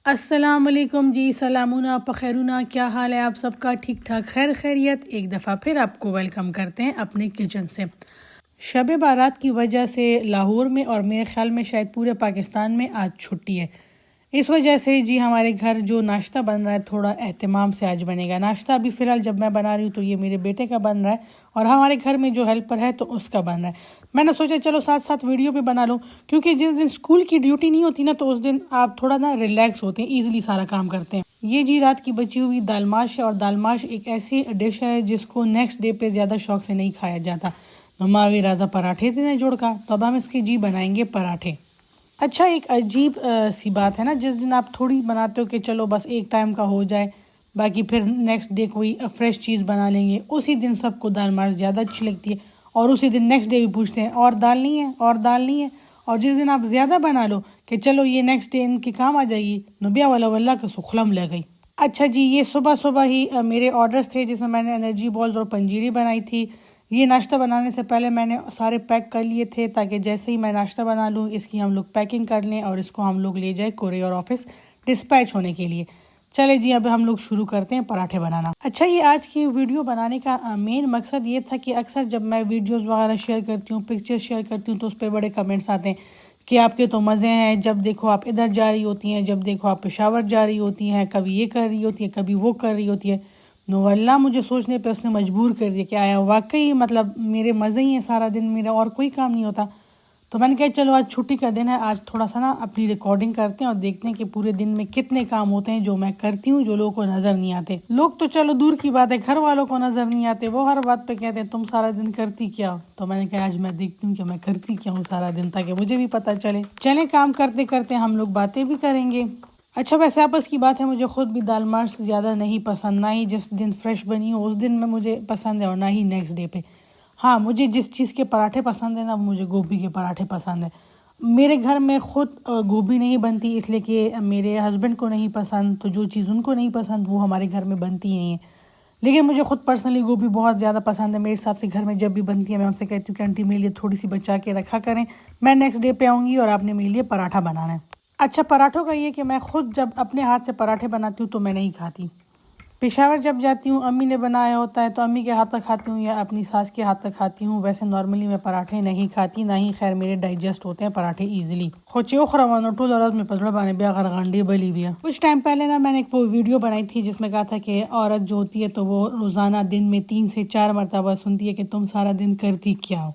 अस्सलाम वालेकुम जी, सलामुना पखैरुना, क्या हाल है आप सबका? ठीक ठाक, खैर खैरियत। एक दफ़ा फिर आपको वेलकम करते हैं अपने किचन से। शब बारात की वजह से लाहौर में और मेरे ख़्याल में शायद पूरे पाकिस्तान में आज छुट्टी है। इस वजह से जी हमारे घर जो नाश्ता बन रहा है थोड़ा एहतमाम से आज बनेगा। नाश्ता अभी फ़िलहाल जब मैं बना रही हूँ तो ये मेरे बेटे का बन रहा है और हमारे घर में जो हेल्पर है तो उसका बन रहा है। मैंने सोचा चलो साथ साथ वीडियो भी बना लूँ, क्योंकि जिस दिन स्कूल की ड्यूटी नहीं होती ना तो उस दिन आप थोड़ा ना रिलैक्स होते हैं, ईजिली सारा काम करते हैं। ये जी रात की बची हुई दाल माश है और दाल माश एक ऐसी डिश है जिसको नेक्स्ट डे पे ज़्यादा शौक से नहीं खाया जाता। नमावी राजा पराठे थे जोड़ का, तो अब हम इसके जी बनाएंगे पराठे। अच्छा, एक अजीब सी बात है ना, जिस दिन आप थोड़ी बनाते हो कि चलो बस एक टाइम का हो जाए, बाकी फिर नेक्स्ट डे कोई फ्रेश चीज़ बना लेंगे, उसी दिन सबको दाल माश ज़्यादा अच्छी लगती है और उसी दिन नेक्स्ट डे भी पूछते हैं और दाल नहीं है, और दाल नहीं है। और जिस दिन आप ज़्यादा बना लो कि चलो ये नेक्स्ट डे इनके काम आ जाएगी, नबिया वाला वल्ला का सुखलम लग गई। अच्छा जी, ये सुबह सुबह ही मेरे ऑर्डर्स थे जिसमें मैंने एनर्जी बॉल्स और पंजीरी बनाई थी। ये नाश्ता बनाने से पहले मैंने सारे पैक कर लिए थे ताकि जैसे ही मैं नाश्ता बना लूँ इसकी हम लोग पैकिंग कर लें और इसको हम लोग ले जाए कोरियर ऑफिस डिस्पैच होने के लिए। चले जी, अब हम लोग शुरू करते हैं पराठे बनाना। अच्छा, ये आज की वीडियो बनाने का मेन मकसद ये था कि अक्सर जब मैं वीडियोस वगैरह शेयर करती हूँ, पिक्चर्स शेयर करती हूँ, तो उस पर बड़े कमेंट्स आते हैं कि आपके तो मज़े हैं, जब देखो आप इधर जा रही होती हैं, जब देखो आप पेशावर जा रही होती हैं, कभी ये कर रही होती है, कभी वो कर रही होती है। नो अल्लाह, मुझे सोचने पे उसने मजबूर कर दिया कि आया वाकई मतलब मेरे मज़े ही हैं सारा दिन, मेरा और कोई काम नहीं होता। तो मैंने कहा चलो आज छुट्टी का दिन है, आज थोड़ा सा ना अपनी रिकॉर्डिंग करते हैं और देखते हैं कि पूरे दिन में कितने काम होते हैं जो मैं करती हूँ, जो लोगों को नज़र नहीं आते। लोग तो चलो दूर की बात है, घर वालों को नज़र नहीं आते, वो हर बात पे कहते हैं तुम सारा दिन करती क्या हो। तो मैंने कहा आज मैं देखती हूँ कि मैं करती क्या हूँ सारा दिन, ताकि मुझे भी पता चले। चले काम करते करते हम लोग बातें भी करेंगे। अच्छा, वैसे आपस की बात है, मुझे खुद भी दाल माश ज़्यादा नहीं पसंद, ना ही जिस दिन फ्रेश बनी हो उस दिन में मुझे पसंद है और ना ही नेक्स्ट डे पे। हाँ, मुझे जिस चीज़ के पराठे पसंद है ना, मुझे गोभी के पराठे पसंद है। मेरे घर में खुद गोभी नहीं बनती इसलिए कि मेरे हस्बैंड को नहीं पसंद, तो जो चीज़ उनको नहीं पसंद वो हमारे घर में बनती ही नहीं है। लेकिन मुझे खुद पर्सनली गोभी बहुत ज़्यादा पसंद है। मेरे साथ से घर में जब भी बनती है मैं उनसे कहती हूँ कि आंटी मेरे लिए थोड़ी सी बचा के रखा करें, मैं नेक्स्ट डे पे आऊँगी और आपने मेरे लिए पराठा बनाना है। अच्छा, पराठों का ये कि मैं खुद जब अपने हाथ से पराठे बनाती हूँ तो मैं नहीं खाती। पेशावर जब जाती हूँ अम्मी ने बनाया होता है तो अम्मी के हाथ तक खाती हूँ या अपनी सास के हाथ तक खाती हूँ। वैसे नॉर्मली मैं पराठे नहीं खाती, ना ही खैर मेरे डाइजेस्ट होते हैं पराठे ईजिली। में पसड़ा पाने ब्याह गरगंडी बली भी है। कुछ टाइम पहले ना मैंने एक वो वीडियो बनाई थी जिसमें कहा था कि औरत जो होती है तो वो रोज़ाना दिन में 3 से 4 मरतबा सुनती है कि तुम सारा दिन करती क्या हो।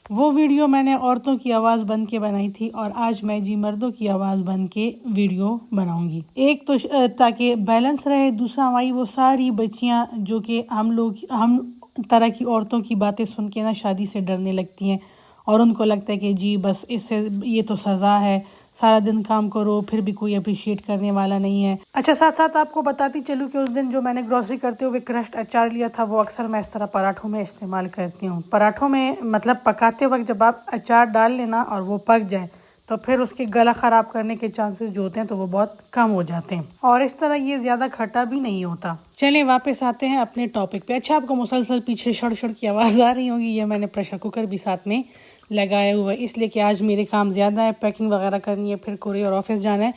वो वीडियो मैंने औरतों की आवाज़ बन के बनाई थी और आज मैं जी मर्दों की आवाज़ बन के वीडियो बनाऊंगी। एक तो ताकि बैलेंस रहे, दूसरा हमारी वो सारी बच्चियां जो कि हम तरह की औरतों की बातें सुन के ना शादी से डरने लगती हैं और उनको लगता है कि जी बस इससे ये तो सज़ा है, सारा दिन काम करो फिर भी कोई अप्रिशिएट करने वाला नहीं है। अच्छा, साथ साथ आपको बताती चलूँ कि उस दिन जो मैंने ग्रोसरी करते हुए क्रश्ड अचार लिया था वो अक्सर मैं इस तरह पराठों में इस्तेमाल करती हूँ। पराठों में मतलब पकाते वक्त जब आप अचार डाल लेना और वो पक जाए तो फिर उसके गला ख़राब करने के चांसेस जो होते हैं तो वो बहुत कम हो जाते हैं और इस तरह ये ज़्यादा खट्टा भी नहीं होता। चलिए वापस आते हैं अपने टॉपिक पे। अच्छा, आपको मुसलसल पीछे शड़ की आवाज़ आ रही होगी, ये मैंने प्रेशर कुकर भी साथ में लगाया हुआ है इसलिए कि आज मेरे काम ज़्यादा है, पैकिंग वगैरह करनी है, फिर कोरियर ऑफिस जाना है,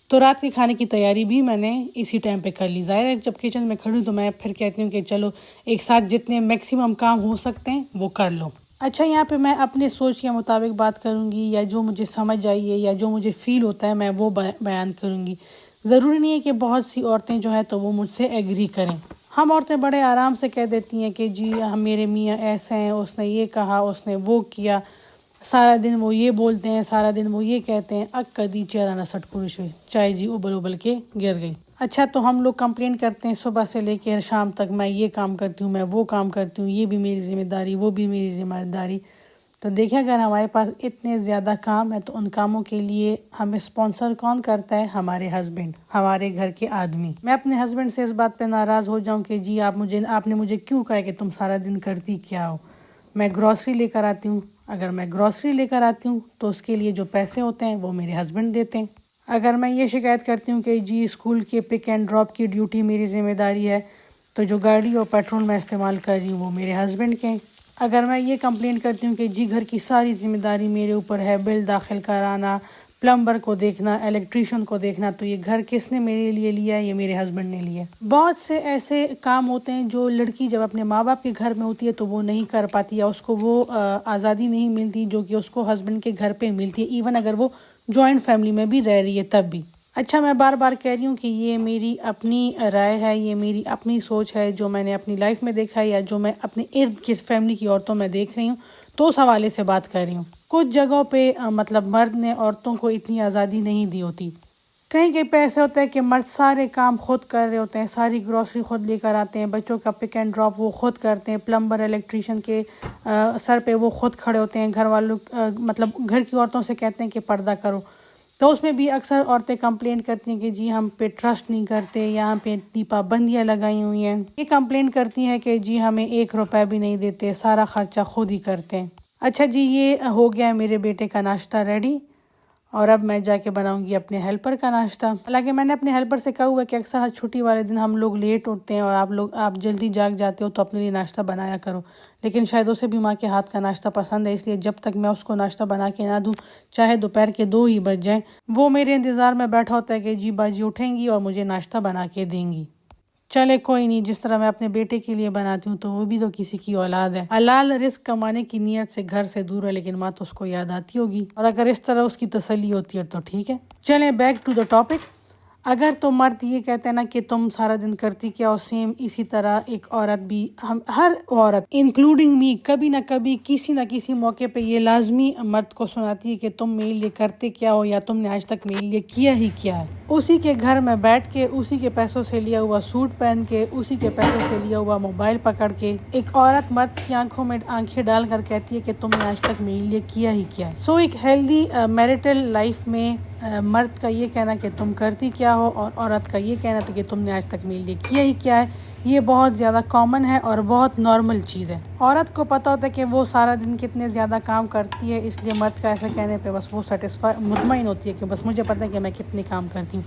तो रात के खाने की तैयारी भी मैंने इसी टाइम पे कर ली। ज़ाहिर है जब किचन में खड़ी तो मैं फिर कहती हूँ कि चलो एक साथ जितने मैक्सिमम काम हो सकते हैं वो कर लो। अच्छा, यहाँ पे मैं अपने सोच के मुताबिक बात करूँगी या जो मुझे समझ आई है या जो मुझे फ़ील होता है मैं वो बयान करूँगी। ज़रूरी नहीं है कि बहुत सी औरतें जो है तो वो मुझसे एग्री करें। हम औरतें बड़े आराम से कह देती हैं कि जी हम मेरे मियाँ ऐसे हैं, उसने ये कहा, उसने वो किया, सारा दिन वो ये बोलते हैं, सारा दिन वो ये कहते हैं, अक कदी चेहरा न सट पुरुष हुई, चाय जी उबल उबल के गिर गई। अच्छा, तो हम लोग कंप्लेन करते हैं सुबह से लेकर शाम तक, मैं ये काम करती हूँ, मैं वो काम करती हूँ, ये भी मेरी जिम्मेदारी, वो भी मेरी जिम्मेदारी। तो देखिए, अगर हमारे पास इतने ज़्यादा काम है तो उन कामों के लिए हमें स्पॉन्सर कौन करता है? हमारे हस्बैंड, हमारे घर के आदमी। मैं अपने हस्बैंड से इस बात पे नाराज़ हो जाऊं कि जी आपने मुझे क्यों कहा कि तुम सारा दिन करती क्या हो? मैं ग्रॉसरी लेकर आती हूँ, अगर मैं ग्रॉसरी लेकर आती हूँ तो उसके लिए जो पैसे होते हैं वो मेरे हस्बैंड देते हैं। अगर मैं ये शिकायत करती हूँ कि जी स्कूल के पिक एंड ड्रॉप की ड्यूटी मेरी जिम्मेदारी है, तो जो गाड़ी और पेट्रोल मैं इस्तेमाल कर रही हूँ वो मेरे हस्बैंड के हैं। अगर मैं ये कंप्लेन करती हूँ कि जी घर की सारी जिम्मेदारी मेरे ऊपर है, बिल दाखिल कराना, प्लम्बर को देखना, इलेक्ट्रिशियन को देखना। तो ये घर किसने मेरे लिए लिया है? ये मेरे हस्बैंड ने लिया है। बहुत से ऐसे काम होते हैं जो लड़की जब अपने माँ बाप के घर में होती है तो वो नहीं कर पाती, या उसको वो आज़ादी नहीं मिलती जो कि उसको हस्बैंड के घर पे मिलती है, इवन अगर वो जॉइंट फैमिली में भी रह रही है तब भी। अच्छा, मैं बार बार कह रही हूँ कि ये मेरी अपनी राय है, ये मेरी अपनी सोच है, जो मैंने अपनी लाइफ में देखा है या जो मैं अपने इर्द गिर्द फैमिली की औरतों में देख रही हूँ, तो उस हवाले से बात कर रही हूँ। कुछ जगहों पे मतलब मर्द ने औरतों को इतनी आज़ादी नहीं दी होती। कहीं कहीं पे ऐसे होता है कि मर्द सारे काम खुद कर रहे होते हैं, सारी ग्रॉसरी खुद लेकर आते हैं, बच्चों का पिक एंड ड्रॉप वो खुद करते हैं, प्लम्बर इलेक्ट्रिशियन के सर पे वो खुद खड़े होते हैं, घर वालों मतलब घर की औरतों से कहते हैं कि पर्दा करो। तो उसमें भी अक्सर औरतें कंप्लेंट करती हैं कि जी हम पे ट्रस्ट नहीं करते, यहाँ पे इतनी पाबंदियाँ लगाई हुई हैं। ये कंप्लेंट करती हैं कि जी हमें 1 रुपया भी नहीं देते, सारा खर्चा खुद ही करते हैं। अच्छा जी, ये हो गया है मेरे बेटे का नाश्ता रेडी, और अब मैं जाके बनाऊंगी अपने हेल्पर का नाश्ता। हालांकि मैंने अपने हेल्पर से कहा हुआ है कि अक्सर हर छुट्टी वाले दिन हम लोग लेट उठते हैं और आप जल्दी जाग जाते हो, तो अपने लिए नाश्ता बनाया करो। लेकिन शायद उसे भी माँ के हाथ का नाश्ता पसंद है, इसलिए जब तक मैं उसको नाश्ता बना के ना दूँ, चाहे दोपहर के 2 ही बज जाएं, वो मेरे इंतज़ार में बैठा होता है कि जी बाजी उठेंगी और मुझे नाश्ता बना के देंगी। चले कोई नहीं, जिस तरह मैं अपने बेटे के लिए बनाती हूँ तो वो भी तो किसी की औलाद है। हलाल रिस्क कमाने की नीयत से घर से दूर है, लेकिन माँ तो उसको याद आती होगी, और अगर इस तरह उसकी तसल्ली होती है तो ठीक है। चलें बैक टू द टॉपिक। अगर तो मर्द ये कहते हैं ना कि तुम सारा दिन करती क्या हो, सेम इसी तरह एक औरत भी, हम हर औरत इंक्लूडिंग मी, कभी ना कभी किसी ना किसी मौके पे ये लाजमी मर्द को सुनाती है कि तुम मेरे लिए करते क्या हो, या तुमने आज तक मेरे लिए किया ही क्या है। उसी के घर में बैठ के, उसी के पैसों से लिया हुआ सूट पहन के, उसी के पैसों से लिया हुआ मोबाइल पकड़ के एक औरत मर्द की आंखों में आंखें डालकर कहती है कि तुमने आज तक मेरे लिए किया ही क्या है। सो एक हेल्दी मैरिटल लाइफ में मर्द का ये कहना कि तुम करती क्या हो, और औरत का ये कहना था कि तुमने आज तक मेरे लिए किया ही क्या है, ये बहुत ज़्यादा कॉमन है और बहुत नॉर्मल चीज़ है। औरत को पता होता है कि वो सारा दिन कितने ज़्यादा काम करती है, इसलिए मर्द का ऐसा कहने पे बस वो मुतमईन होती है कि बस मुझे पता है कि मैं कितने काम करती हूँ।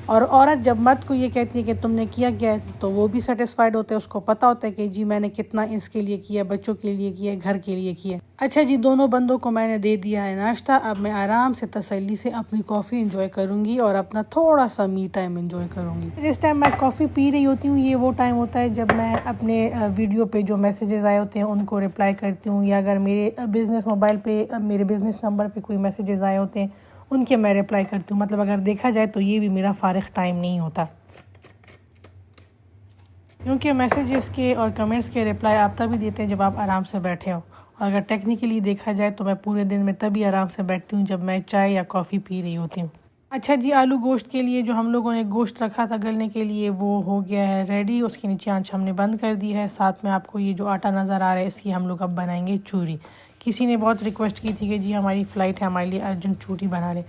और औरत जब मर्द को ये कहती है कि तुमने किया क्या है, तो वो भी सेटिस्फाइड होते हैं, उसको पता होता है कि जी मैंने कितना इसके लिए किया, बच्चों के लिए किया, घर के लिए किया। अच्छा जी, दोनों बंदों को मैंने दे दिया है नाश्ता। अब मैं आराम से तसल्ली से अपनी कॉफ़ी इंजॉय करूंगी और अपना थोड़ा सा मी टाइम इंजॉय करूंगी। जिस टाइम मैं कॉफ़ी पी रही होती हूँ, ये वो टाइम होता है जब मैं अपने वीडियो पे जो मैसेजेस आए होते हैं उनको रिप्लाई करती हूँ, या अगर मेरे बिज़नेस मोबाइल पे मेरे बिज़नेस नंबर पे कोई मैसेजेस आए होते हैं उनके मैं रिप्लाई करती हूँ। मतलब अगर देखा जाए तो ये भी मेरा फारिग टाइम नहीं होता, क्योंकि मैसेजेस के और कमेंट्स के रिप्लाई आप तभी देते हैं जब आप आराम से बैठे हो। और अगर टेक्निकली देखा जाए तो मैं पूरे दिन में तभी आराम से बैठती हूँ जब मैं चाय या कॉफ़ी पी रही होती हूँ। अच्छा जी, आलू गोश्त के लिए जो हम लोगों ने गोश्त रखा था गलने के लिए, वो हो गया है रेडी। उसके नीचे आंच हमने बंद कर दी है। साथ में आपको ये जो आटा नज़र आ रहा है, इसकी हम लोग अब बनाएंगे चूरी। किसी ने बहुत रिक्वेस्ट की थी कि जी हमारी फ़्लाइट है, हमारे लिए अर्जेंट चूरी बना ले,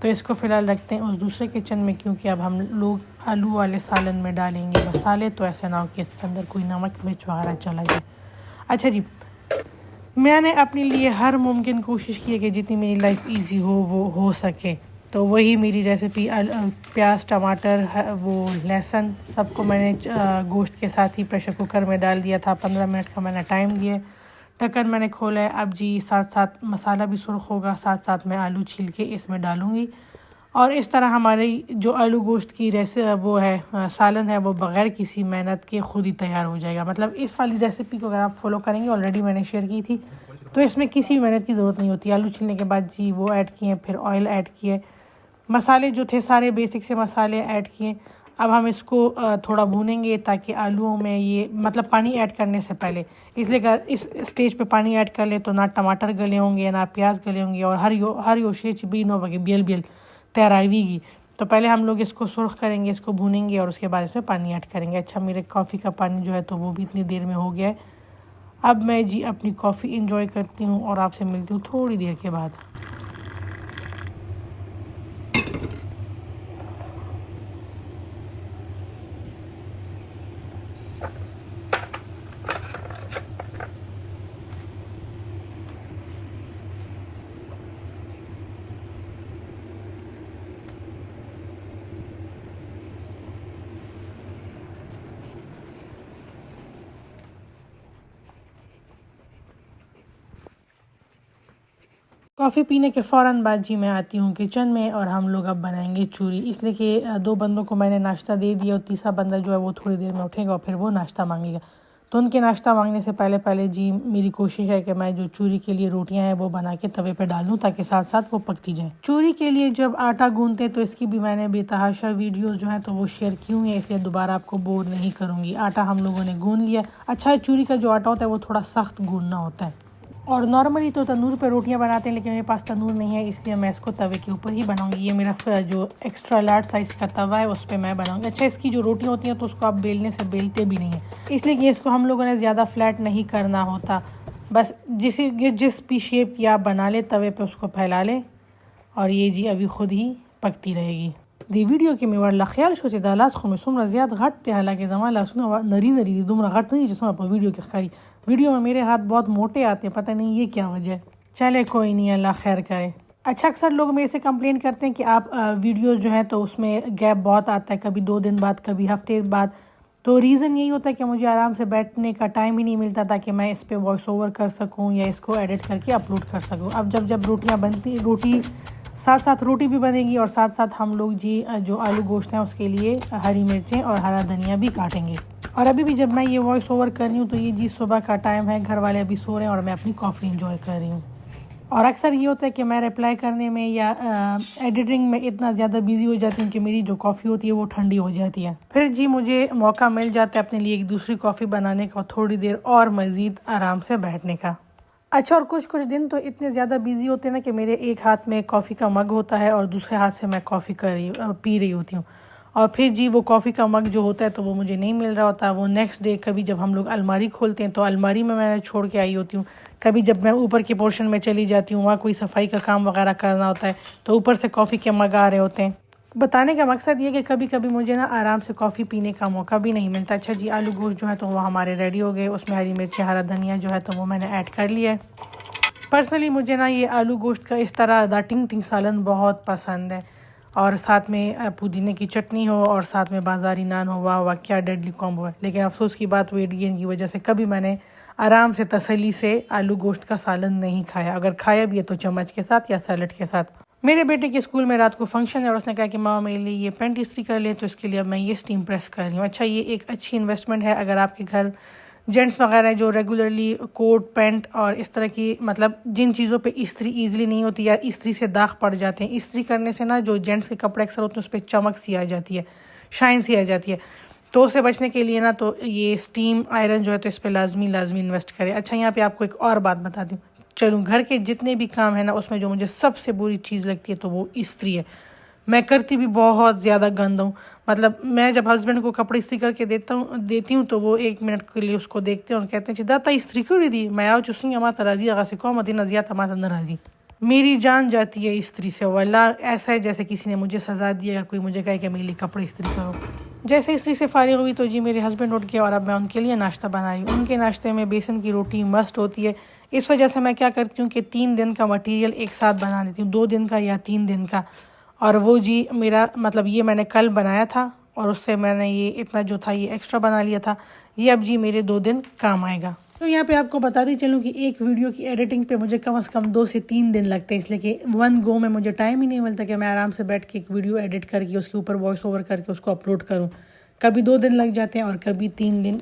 तो इसको फ़िलहाल रखते हैं उस दूसरे किचन में, क्योंकि अब हम लोग आलू वाले सालन में डालेंगे मसाले, तो ऐसा ना हो कि इसके अंदर कोई नमक मिर्च वगैरह चला जाए। अच्छा जी, मैंने अपने लिए हर मुमकिन कोशिश की है कि जितनी मेरी लाइफ इजी हो वो हो सके, तो वही मेरी रेसिपी। प्याज, टमाटर, वो लहसुन सबको मैंने गोश्त के साथ ही प्रेशर कुकर में डाल दिया था। 15 मिनट का मैंने टाइम दिया, ढक्कन मैंने खोला है। अब जी साथ साथ मसाला भी सुर्ख होगा, साथ साथ मैं आलू छील के इसमें डालूँगी, और इस तरह हमारी जो आलू गोश्त की वो है सालन है, वो बग़ैर किसी मेहनत के खुद ही तैयार हो जाएगा। मतलब इस वाली रेसिपी को अगर आप फॉलो करेंगे, ऑलरेडी मैंने शेयर की थी, तो इसमें किसी मेहनत की ज़रूरत नहीं होती। आलू छीलने के बाद जी वो ऐड किए, फिर ऑयल ऐड किए, मसाले जो थे सारे बेसिक से मसाले ऐड किए। अब हम इसको थोड़ा भूनेंगे ताकि आलूओं में ये, मतलब पानी ऐड करने से पहले, इसलिए अगर इस स्टेज पे पानी ऐड कर ले तो ना टमाटर गले होंगे ना प्याज गले होंगे, और हर योशेच भी नो बगे बियल बियल तैयार आएगी। तो पहले हम लोग इसको सुर्ख करेंगे, इसको भूनेंगे, और उसके बाद इसमें पानी ऐड करेंगे। अच्छा, मेरे कॉफ़ी का पानी जो है तो वो भी इतनी देर में हो गया है। अब मैं जी अपनी कॉफ़ी इंजॉय करती हूँ और आपसे मिलती हूँ थोड़ी देर के बाद। कॉफ़ी पीने के फ़ौरन बाद जी मैं आती हूँ किचन में और हम लोग अब बनाएंगे चूरी। इसलिए कि 2 बंदों को मैंने नाश्ता दे दिया और तीसरा बंदा जो है वो थोड़ी देर में उठेगा और फिर वो नाश्ता मांगेगा। तो उनके नाश्ता मांगने से पहले पहले जी मेरी कोशिश है कि मैं जो चूरी के लिए रोटियां हैं वो बना के तवे पे डाल दूँ ताकि साथ साथ वो पकती जाएं। चूरी के लिए जब आटा गूंथते तो इसकी भी मैंने बेतहाशा वीडियोस जो हैं तो वो शेयर की हुई हैं, इसलिए दोबारा आपको बोर नहीं करूँगी। आटा हम लोगों ने गूंथ लिया। अच्छा है, चूरी का जो आटा होता है वो थोड़ा सख्त गूंथना होता है। और नॉर्मली तो तंदूर पे रोटियां बनाते हैं, लेकिन मेरे पास तंदूर नहीं है, इसलिए मैं इसको तवे के ऊपर ही बनाऊंगी। ये मेरा जो एक्स्ट्रा लार्ज साइज़ का तवा है उस पर मैं बनाऊंगी। अच्छा, इसकी जो रोटियां होती हैं तो उसको आप बेलने से बेलते भी नहीं हैं, इसलिए कि इसको हम लोगों ने ज़्यादा फ्लैट नहीं करना होता। बस जिस भी शेप की आप बना ले तवे पे उसको फैला लें और ये जी अभी ख़ुद ही पकती रहेगी। दी वीडियो के मेवाड़ लख्याल शो दा लास खो में सुमरा ज़्याद घट थे, हालांकि जमा लासुना नरी नरी दुमरा घट नहीं जिसमें आप वीडियो के खारी वीडियो में मेरे हाथ बहुत मोटे आते हैं, पता नहीं ये क्या वजह है। चले कोई नहीं, अल्लाह खैर करे। अच्छा, अक्सर लोग मेरे से कंप्लेन करते हैं कि आप वीडियोस जो हैं तो उसमें गैप बहुत आता है, कभी 2 दिन बाद, कभी हफ्ते बाद। तो रीज़न यही होता है कि मुझे आराम से बैठने का टाइम ही नहीं मिलता ताकि मैं इस पर वॉइस ओवर कर सकूँ या इसको एडिट करके अपलोड कर सकूँ। अब जब रोटियाँ बनती, रोटी साथ साथ रोटी भी बनेगी और साथ साथ हम लोग जी जो आलू गोश्त हैं उसके लिए हरी मिर्चें और हरा धनिया भी काटेंगे। और अभी भी जब मैं ये वॉइस ओवर कर रही हूँ तो ये जी सुबह का टाइम है, घर वाले अभी सो रहे हैं और मैं अपनी कॉफ़ी इंजॉय कर रही हूँ। और अक्सर ये होता है कि मैं रिप्लाई करने में या एडिटिंग में इतना ज़्यादा बिजी हो जाती हूँ कि मेरी जो कॉफ़ी होती है वो ठंडी हो जाती है। फिर जी मुझे मौका मिल जाता है अपने लिए एक दूसरी कॉफ़ी बनाने का और थोड़ी देर और मज़ीद आराम से बैठने का। अच्छा, और कुछ दिन तो इतने ज़्यादा बिजी होते हैं ना कि मेरे एक हाथ में कॉफ़ी का मग होता है और दूसरे हाथ से मैं कॉफ़ी पी रही होती हूँ। और फिर जी वो कॉफ़ी का मग जो होता है तो वो मुझे नहीं मिल रहा होता। वो नेक्स्ट डे कभी जब हम लोग अलमारी खोलते हैं तो अलमारी में मैंने छोड़ के आई होती हूँ। कभी जब मैं ऊपर के पोर्शन में चली जाती हूँ, वहाँ कोई सफाई का काम वगैरह करना होता है तो ऊपर से कॉफ़ी के मग आ रहे होते हैं। बताने का मकसद ये कि कभी कभी मुझे ना आराम से कॉफ़ी पीने का मौका भी नहीं मिलता। अच्छा जी, आलू गोश्त जो है तो वो हमारे रेडी हो गए, उसमें हरी मिर्ची हरा धनिया जो है तो वो मैंने ऐड कर लिया है। पर्सनली मुझे ना ये आलू गोश्त का इस तरह दा टिंग टिंग सालन बहुत पसंद है, और साथ में पुदीने की चटनी हो और साथ में बाज़ारी नान हो, वाह वाह क्या डेडली कॉम्बो है। लेकिन अफसोस की बात वेट गेन की वजह से कभी मैंने आराम से तसल्ली से आलू गोश्त का सालन नहीं खाया। अगर खाया भी है तो चम्मच के साथ या सैलड के साथ। मेरे बेटे के स्कूल में रात को फंक्शन है और उसने कहा कि मामा मेरे लिए ये पेंट इस्त्री कर ले, तो इसके लिए अब मैं ये स्टीम प्रेस कर रही हूँ। अच्छा, ये एक अच्छी इन्वेस्टमेंट है अगर आपके घर जेंट्स वगैरह जो रेगुलरली कोट पैंट और इस तरह की मतलब जिन चीज़ों पे इस्त्री ईजिली नहीं होती या इस्त्री से दाग पड़ जाते हैं। इस्त्री करने से ना जो जेंट्स के कपड़े अक्सर होते हैं उस पर चमक सी आ जाती है, शाइन सी आ जाती है। तो उससे बचने के लिए ना तो ये स्टीम आयरन जो है तो इस पर लाजमी इन्वेस्ट करें। अच्छा, यहाँ पे आपको एक और बात बता दूँ, चलूँ घर के जितने भी काम है ना उसमें जो मुझे सबसे बुरी चीज़ लगती है तो वो इस्त्री है। मैं करती भी बहुत ज़्यादा गंद हूँ। मतलब मैं जब हस्बैंड को कपड़े इस्त्री करके देती हूँ तो वो 1 मिनट के लिए उसको देखते हैं और कहते हैं दाता इस्त्री कर दी, मैं आओ चुसी हमारा राजी आगा से कौन मदीना जिया हमारा नाराज़ी। मेरी जान जाती है इस्त्री से, वल्ला ऐसा है जैसे किसी ने मुझे सजा दिया, कोई मुझे कहे कि मेरे लिए कपड़े इस्त्री करो। जैसे इस्त्री से फारिग हुई तो जी मेरे हस्बैंड उठ गए और अब मैं उनके लिए नाश्ता बना रही हूँ। उनके नाश्ते में बेसन की रोटी मस्ट होती है। इस वजह से मैं क्या करती हूँ कि 3 दिन का मटीरियल एक साथ बना लेती हूँ, 2 दिन का या 3 दिन का। और वो जी मेरा मतलब ये मैंने कल बनाया था और उससे मैंने ये इतना जो था ये एक्स्ट्रा बना लिया था। ये अब जी मेरे 2 दिन काम आएगा। तो यहाँ पे आपको बताती चलूँ कि एक वीडियो की एडिटिंग पे मुझे कम से कम 2 से 3 दिन लगते हैं, इसलिए कि वन गो में मुझे टाइम ही नहीं मिलता कि मैं आराम से बैठ के एक वीडियो एडिट करके उसके ऊपर वॉइस ओवर करके उसको अपलोड करूँ। कभी 2 दिन लग जाते हैं और कभी 3 दिन।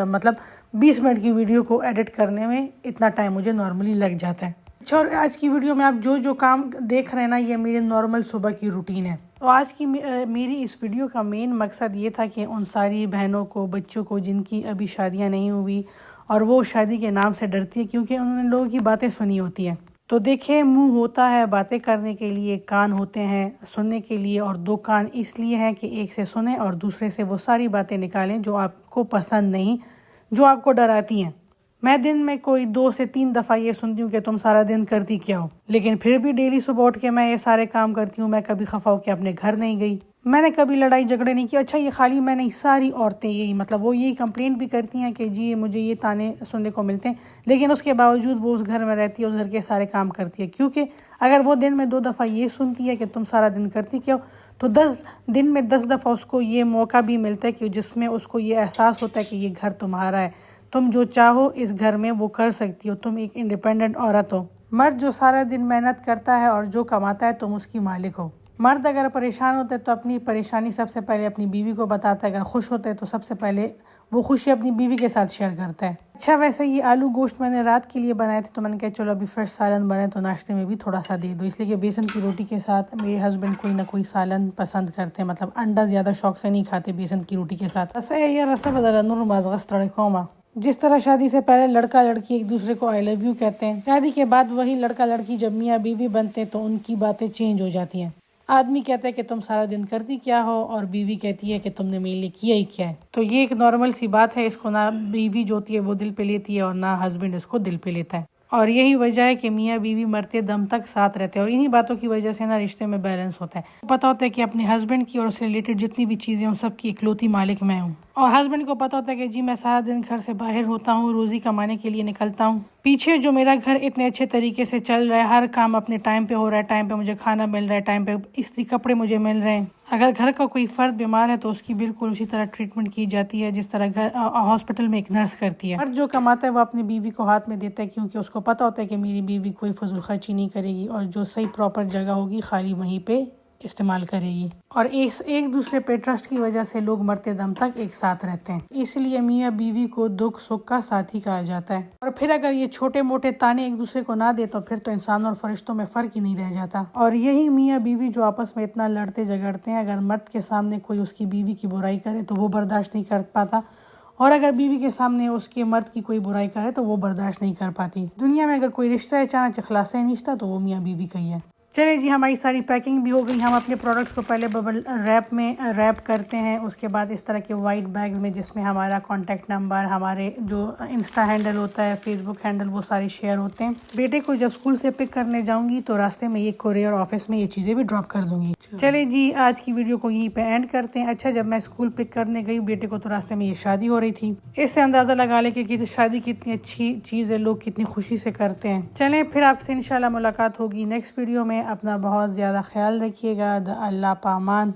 मतलब 20 मिनट की वीडियो को एडिट करने में इतना टाइम मुझे नॉर्मली लग जाता है। अच्छा, और आज की वीडियो में आप जो काम देख रहे हैं ना ये मेरे नॉर्मल सुबह की रूटीन है। तो आज की मेरी इस वीडियो का मेन मकसद ये था कि उन सारी बहनों को, बच्चों को जिनकी अभी शादियां नहीं हुई और वो शादी के नाम से डरती है क्योंकि उन्होंने लोगों की बातें सुनी होती हैं। तो देखिए, मुंह होता है बातें करने के लिए, कान होते हैं सुनने के लिए, और 2 कान इसलिए हैं कि एक से सुने और दूसरे से वो सारी बातें निकालें जो आपको पसंद नहीं, जो आपको डराती हैं। मैं दिन में कोई 2 से 3 दफ़ा ये सुनती हूँ कि तुम सारा दिन करती क्या हो, लेकिन फिर भी डेली सुबह उठ के मैं ये सारे काम करती हूँ। मैं कभी खफा होकर अपने घर नहीं गई, मैंने कभी लड़ाई झगड़े नहीं किए। अच्छा, ये खाली मैं नहीं, सारी औरतें यही मतलब वो यही कंप्लेंट भी करती हैं कि जी मुझे ये ताने सुनने को मिलते हैं, लेकिन उसके बावजूद वो उस घर में रहती है, उस घर के सारे काम करती है। क्योंकि अगर वो दिन में 2 दफ़ा ये सुनती है कि तुम सारा दिन करती क्या हो, तो 10 दिन में 10 दफ़ा उसको ये मौका भी मिलता है कि जिसमें उसको ये एहसास होता है कि ये घर तुम्हारा है, तुम जो चाहो इस घर में वो कर सकती हो, तुम एक इंडिपेंडेंट औरत हो। मर्द जो सारा दिन मेहनत करता है और जो कमाता है तुम उसकी मालिक हो। मर्द अगर परेशान होते हैं तो अपनी परेशानी सबसे पहले अपनी बीवी को बताता है, अगर खुश होते हैं तो सबसे पहले वो खुशी अपनी बीवी के साथ शेयर करता है। अच्छा, वैसे ये आलू गोश्त मैंने रात के लिए बनाए थे तो मैंने कहा चलो अभी फ्रेश सालन बने तो नाश्ते में भी थोड़ा सा दे दो, इसलिए कि बेसन की रोटी के साथ मेरे हस्बैंड कोई ना कोई सालन पसंद करते हैं, मतलब अंडा ज़्यादा शौक से नहीं खाते बेसन की रोटी के साथ। जिस तरह शादी से पहले लड़का लड़की एक दूसरे को आई लव यू कहते हैं, शादी के बाद वही लड़का लड़की जब मियाँ बीवी बनते हैं तो उनकी बातें चेंज हो जाती हैं। आदमी कहता है कि तुम सारा दिन करती क्या हो और बीवी कहती है कि तुमने मेरे लिए किया ही क्या है। तो ये एक नॉर्मल सी बात है, इसको ना बीवी जो होती है वो दिल पे लेती है और ना हस्बैंड इसको दिल पे लेता है। और यही वजह है कि मियाँ बीवी मरते दम तक साथ रहते हैं और इन्हीं बातों की वजह से ना रिश्ते में बैलेंस होता है। पता होता है कि अपने हस्बैंड की और उससे रिलेटेड जितनी भी चीज़ें उन सब की इकलौती मालिक मैं हूँ। और हस्बैंड को पता होता है कि जी मैं सारा दिन घर से बाहर होता हूँ, रोज़ी कमाने के लिए निकलता हूँ, पीछे जो मेरा घर इतने अच्छे तरीके से चल रहा है, हर काम अपने टाइम पे हो रहा है, टाइम पे मुझे खाना मिल रहा है, टाइम पे इस्त्री कपड़े मुझे मिल रहे हैं। अगर घर का कोई फर्द बीमार है तो उसकी बिल्कुल उसी तरह ट्रीटमेंट की जाती है जिस तरह घर हॉस्पिटल में एक नर्स करती है। मर्द जो कमाता है वो अपनी बीवी को हाथ में देता है क्योंकि उसको पता होता है कि मेरी बीवी कोई फजूल खर्ची नहीं करेगी और जो सही प्रॉपर जगह होगी खाली वहीं पे इस्तेमाल करेगी। और एक दूसरे पे ट्रस्ट की वजह से लोग मरते दम तक एक साथ रहते हैं, इसलिए मियाँ बीवी को दुख सुख का साथी कहा जाता है। और फिर अगर ये छोटे मोटे ताने एक दूसरे को ना दे तो फिर तो इंसान और फरिश्तों में फर्क ही नहीं रह जाता। और यही मियाँ बीवी जो आपस में इतना लड़ते झगड़ते हैं, अगर मर्द के सामने कोई उसकी बीवी की बुराई करे तो वो बर्दाश्त नहीं कर पाता और अगर बीवी के सामने उसके मर्द की कोई बुराई करे तो वो बर्दाश्त नहीं कर पाती। दुनिया में अगर कोई रिश्ता है अचानक खलासा है रिश्ता तो वो मियाँ बीवी का ही है। चलिए जी, हमारी सारी पैकिंग भी हो गई। हम अपने प्रोडक्ट्स को पहले बबल रैप में रैप करते हैं, उसके बाद इस तरह के वाइट बैग्स में जिसमें हमारा कॉन्टैक्ट नंबर, हमारे जो इंस्टा हैंडल होता है, फेसबुक हैंडल, वो सारे शेयर होते हैं। बेटे को जब स्कूल से पिक करने जाऊंगी तो रास्ते में ये कोरियर ऑफिस में ये चीज़ें भी ड्रॉप कर दूंगी। चलिए जी, आज की वीडियो को यहीं पे एंड करते हैं। अच्छा, जब मैं स्कूल पिक करने गई बेटे को तो रास्ते में ये शादी हो रही थी, इससे अंदाज़ा लगा ले कि शादी कितनी अच्छी चीज़ है, लोग कितनी खुशी से करते हैं। चलें फिर आपसे इंशाल्लाह मुलाकात होगी नेक्स्ट वीडियो में। अपना बहुत ज़्यादा ख्याल रखिएगा। अल्लाह पामान।